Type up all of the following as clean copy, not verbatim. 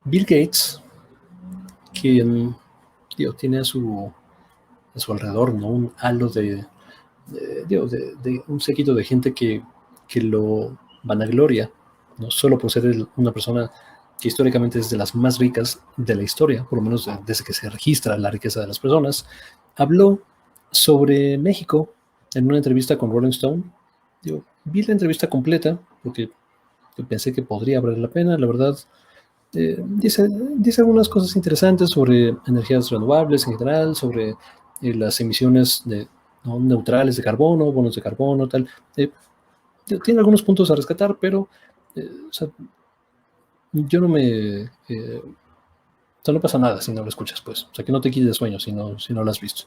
Bill Gates, quien tiene a su alrededor, ¿no?, un halo de un séquito de gente que lo vanagloria, no solo por ser una persona que históricamente es de las más ricas de la historia, por lo menos desde que se registra la riqueza de las personas. Habló sobre México en una entrevista con Rolling Stone. Vi la entrevista completa porque yo pensé que podría valer la pena, la verdad. Dice algunas cosas interesantes sobre energías renovables en general, sobre las emisiones ¿no?, neutrales de carbono, bonos de carbono, tal. Tiene algunos puntos a rescatar, pero o sea, yo no me... o sea, no pasa nada si no lo escuchas, pues. O sea, que no te quites de sueño si no lo has visto.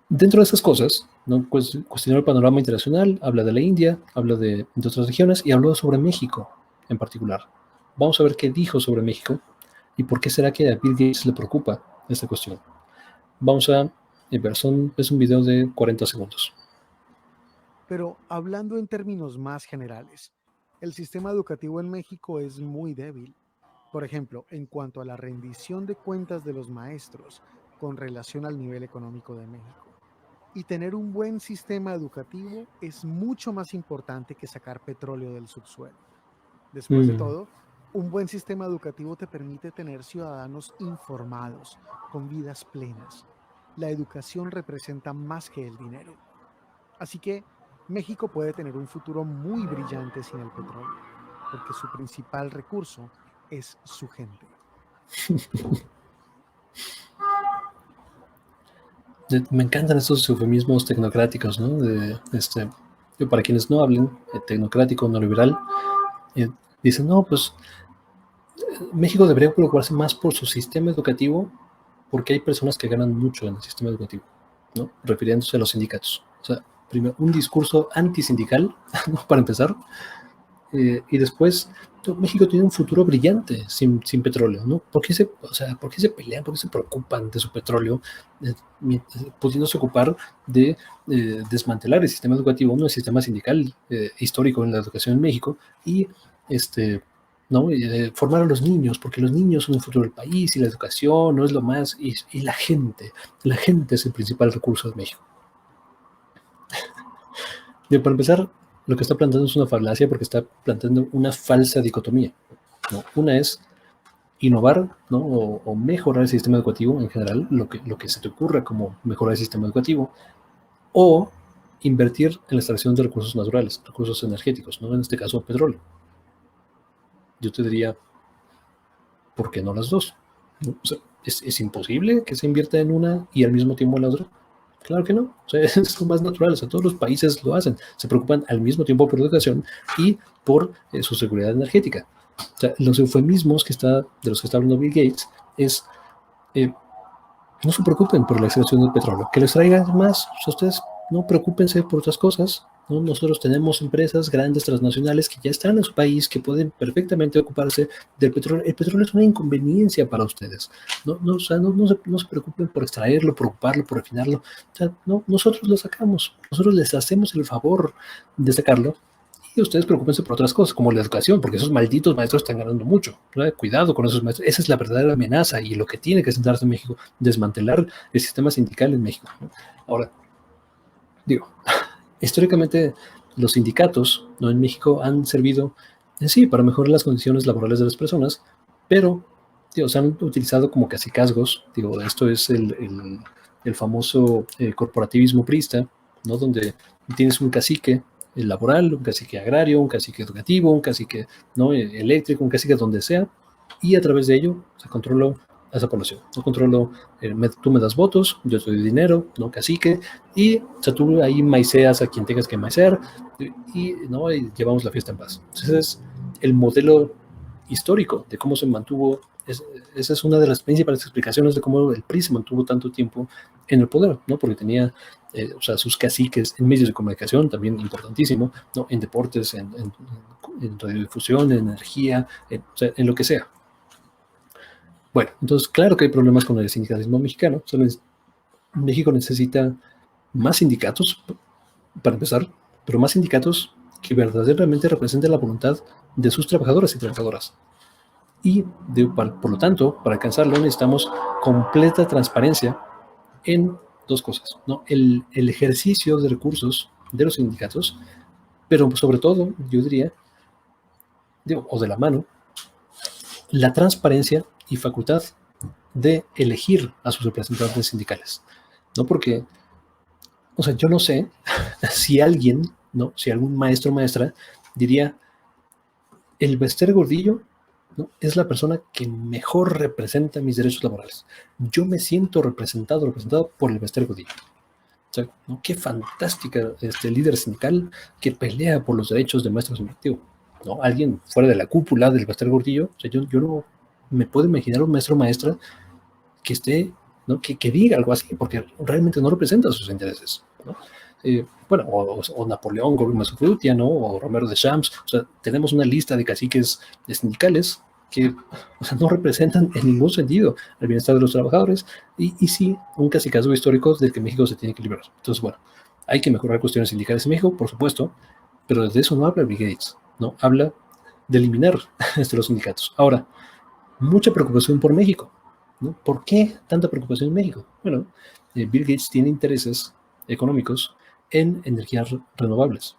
Dentro de esas cosas, ¿no?, pues, cuestionó el panorama internacional, habla de la India, habla de otras regiones y habló sobre México en particular. Vamos a ver qué dijo sobre México y por qué será que a Bill Gates le preocupa esta cuestión. Vamos a ver, es un video de 40 segundos. Pero hablando en términos más generales, el sistema educativo en México es muy débil. Por ejemplo, en cuanto a la rendición de cuentas de los maestros con relación al nivel económico de México. Y tener un buen sistema educativo es mucho más importante que sacar petróleo del subsuelo. Después de todo, un buen sistema educativo te permite tener ciudadanos informados, con vidas plenas. La educación representa más que el dinero. Así que México puede tener un futuro muy brillante sin el petróleo, porque su principal recurso es su gente. Me encantan estos eufemismos tecnocráticos, ¿no? Para quienes no hablen tecnocrático, no liberal, dicen, no, pues México debería preocuparse más por su sistema educativo porque hay personas que ganan mucho en el sistema educativo, ¿no?, refiriéndose a los sindicatos. O sea, primero, un discurso antisindical, ¿no?, para empezar, y después, México tiene un futuro brillante sin petróleo, ¿no? ¿Por qué se pelean? ¿Por qué se preocupan de su petróleo, pudiéndose ocupar de desmantelar el sistema educativo, ¿no?, el sistema sindical histórico en la educación en México, y ¿no?, formar a los niños, porque los niños son el futuro del país y la educación no es lo más, y la gente es el principal recurso de México. Para empezar, lo que está planteando es una falacia porque está planteando una falsa dicotomía, ¿no? Una es innovar, ¿no?, o mejorar el sistema educativo en general, lo que se te ocurra como mejorar el sistema educativo, o invertir en la extracción de recursos naturales, recursos energéticos, ¿no?, en este caso petróleo. Yo te diría, ¿por qué no las dos? ¿No? O sea, ¿es imposible que se invierta en una y al mismo tiempo en la otra? Claro que no, o sea, es lo más natural, o sea, todos los países lo hacen, se preocupan al mismo tiempo por educación y por su seguridad energética. O sea, los eufemismos de los que está hablando Bill Gates es, no se preocupen por la extracción del petróleo, que les traigan más, o sea, ustedes no preocúpense por otras cosas, ¿no? Nosotros tenemos empresas grandes transnacionales que ya están en su país, que pueden perfectamente ocuparse del petróleo. El petróleo es una inconveniencia para ustedes. O sea, no se preocupen por extraerlo, por ocuparlo, por refinarlo. O sea, no, nosotros lo sacamos, nosotros les hacemos el favor de sacarlo. Y ustedes preocupense por otras cosas, como la educación, porque esos malditos maestros están ganando mucho, ¿verdad? Cuidado con esos maestros. Esa es la verdadera amenaza y lo que tiene que sentarse en México, desmantelar el sistema sindical en México, ¿no? Ahora, históricamente los sindicatos, ¿no?, en México han servido sí para mejorar las condiciones laborales de las personas, pero se han utilizado como cacicazgos. Esto es el famoso corporativismo priista, ¿no?, donde tienes un cacique laboral, un cacique agrario, un cacique educativo, un cacique, ¿no?, eléctrico, un cacique donde sea, y a través de ello se controla a esa población. No controlo, tú me das votos, yo te doy dinero, ¿no?, cacique, y o sea, tú ahí maiceas a quien tengas que maicear, ¿no?, y llevamos la fiesta en paz. Entonces es el modelo histórico de cómo se mantuvo. Esa es una de las principales explicaciones de cómo el PRI se mantuvo tanto tiempo en el poder, ¿no?, porque tenía o sea, sus caciques en medios de comunicación, también importantísimo, ¿no?, en deportes, en radiodifusión, en energía, o sea, en lo que sea. Bueno, entonces claro que hay problemas con el sindicalismo mexicano. O sea, México necesita más sindicatos, para empezar, pero más sindicatos que verdaderamente representen la voluntad de sus trabajadores y trabajadoras. Y por lo tanto, para alcanzarlo necesitamos completa transparencia en dos cosas, ¿no? El ejercicio de recursos de los sindicatos, pero sobre todo, yo diría, o de la mano, la transparencia y facultad de elegir a sus representantes sindicales, ¿no? Porque, o sea, yo no sé si alguien, ¿no? Si algún maestro o maestra diría, el Bester Gordillo, ¿no? Es la persona que mejor representa mis derechos laborales. Yo me siento representado por el Bester Gordillo. O sea, ¿no? Qué fantástica líder sindical que pelea por los derechos de maestros directivos, ¿no? Alguien fuera de la cúpula del Bester Gordillo. O sea, yo no me puedo imaginar un maestro o maestra que esté, ¿no? que diga algo así, porque realmente no representa sus intereses, ¿no? Bueno, o Napoleón Gómez Urrutia, ¿no? O Romero de Champs. O sea, tenemos una lista de caciques sindicales que, o sea, no representan en ningún sentido el bienestar de los trabajadores y sí un cacicazo histórico del que México se tiene que liberar. Entonces, bueno, hay que mejorar cuestiones sindicales en México, por supuesto, pero de eso no habla Bill Gates, ¿no? Habla de eliminar los sindicatos. Ahora, mucha preocupación por México, ¿no? ¿Por qué tanta preocupación en México? Bueno, Bill Gates tiene intereses económicos en energías renovables.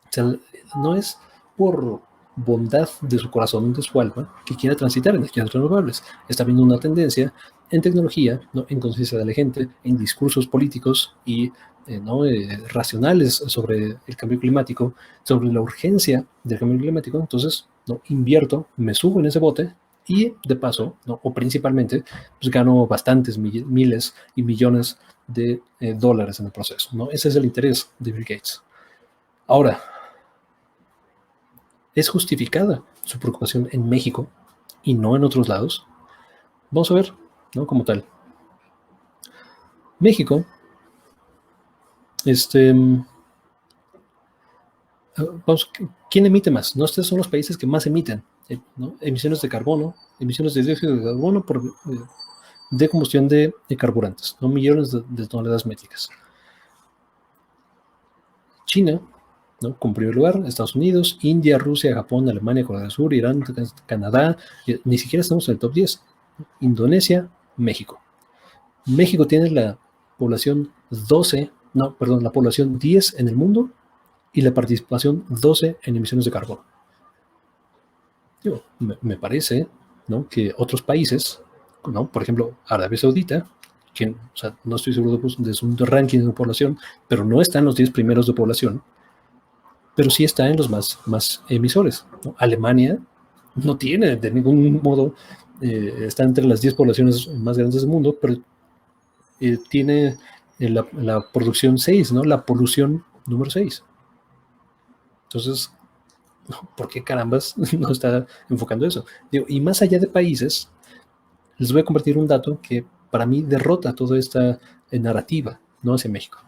O sea, no es por bondad de su corazón, de su alma, que quiera transitar energías renovables. Está viendo una tendencia en tecnología, ¿no? En conciencia de la gente, en discursos políticos y racionales sobre el cambio climático, sobre la urgencia del cambio climático. Entonces, ¿no? Invierto, me subo en ese bote y de paso, ¿no? O principalmente, pues gano bastantes miles y millones de dólares en el proceso, ¿no? Ese es el interés de Bill Gates. Ahora, ¿es justificada su preocupación en México y no en otros lados? Vamos a ver, ¿no? Como tal. México, vamos, ¿quién emite más? ¿No? Estos son los países que más emiten, ¿no? Emisiones de carbono, emisiones de dióxido de carbono por de combustión de carburantes, ¿no? Millones de toneladas métricas. China, ¿no? Como primer lugar, Estados Unidos, India, Rusia, Japón, Alemania, Corea del Sur, Irán, Canadá, ni siquiera estamos en el top 10. Indonesia, México. México tiene la población la población 10 en el mundo y la participación 12 en emisiones de carbono. Me parece, ¿no? Que otros países, ¿no? Por ejemplo, Arabia Saudita, que, o sea, no estoy seguro de su ranking de población, pero no está en los 10 primeros de población, pero sí está en los más emisores, ¿no? Alemania no tiene de ningún modo, está entre las 10 poblaciones más grandes del mundo, pero tiene la producción 6, ¿no? La polución número 6. Entonces, ¿por qué carambas no está enfocando eso? Y más allá de países, les voy a compartir un dato que para mí derrota toda esta narrativa, ¿no? Hacia México.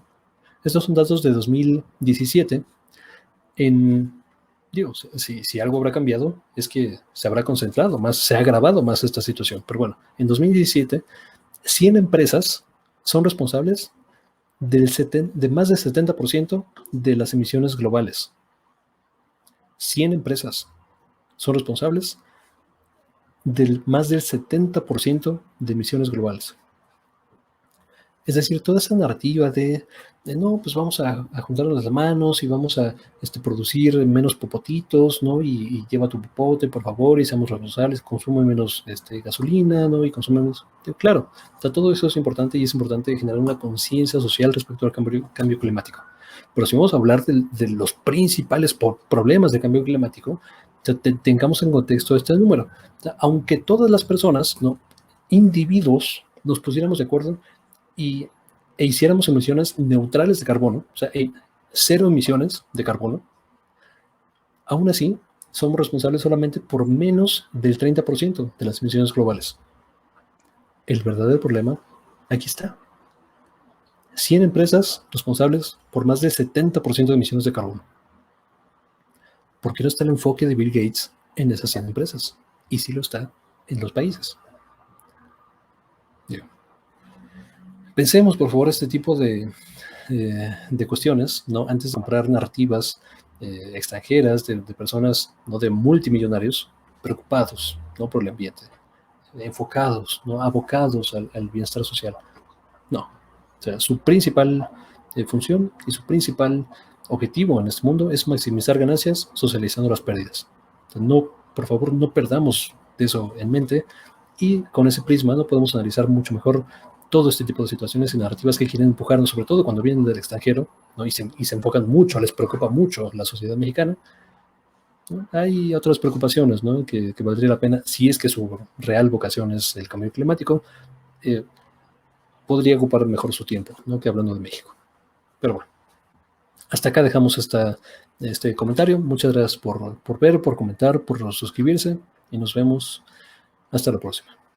Estos son datos de 2017. Si algo habrá cambiado, es que se habrá concentrado más, se ha agravado más esta situación. Pero bueno, en 2017, 100 empresas son responsables de más del 70% de las emisiones globales. 100 empresas son responsables del más del 70% de emisiones globales. Es decir, toda esa narrativa de no, pues vamos a juntarnos las manos y vamos a producir menos popotitos, ¿no? Y lleva tu popote, por favor, y seamos responsables, consume menos gasolina, ¿no? Y consume menos. Claro, todo eso es importante y es importante generar una conciencia social respecto al cambio climático. Pero si vamos a hablar de los principales problemas de cambio climático, tengamos en contexto este número. Aunque todas las personas, ¿no? Individuos, nos pusiéramos de acuerdo e hiciéramos emisiones neutrales de carbono, o sea, 0 emisiones de carbono, aún así somos responsables solamente por menos del 30% de las emisiones globales. El verdadero problema aquí está. 100 empresas responsables por más del 70% de emisiones de carbono. ¿Por qué no está el enfoque de Bill Gates en esas 100 empresas? Y sí lo está en los países. Pensemos, por favor, este tipo de cuestiones, ¿no? Antes de comprar narrativas extranjeras de personas, ¿no? De multimillonarios preocupados, ¿no? Por el ambiente, enfocados, ¿no? Abocados al bienestar social. No. O sea, su principal función y su principal objetivo en este mundo es maximizar ganancias socializando las pérdidas. Entonces, no, por favor, no perdamos eso en mente, y con ese prisma no podemos analizar mucho mejor todo este tipo de situaciones y narrativas que quieren empujarnos, sobre todo cuando vienen del extranjero, ¿no? y se enfocan mucho, les preocupa mucho la sociedad mexicana. ¿No? Hay otras preocupaciones, ¿no? que valdría la pena, si es que su real vocación es el cambio climático, podría ocupar mejor su tiempo, ¿no? que hablando de México. Pero bueno, hasta acá dejamos este comentario. Muchas gracias por ver, por comentar, por suscribirse, y nos vemos hasta la próxima.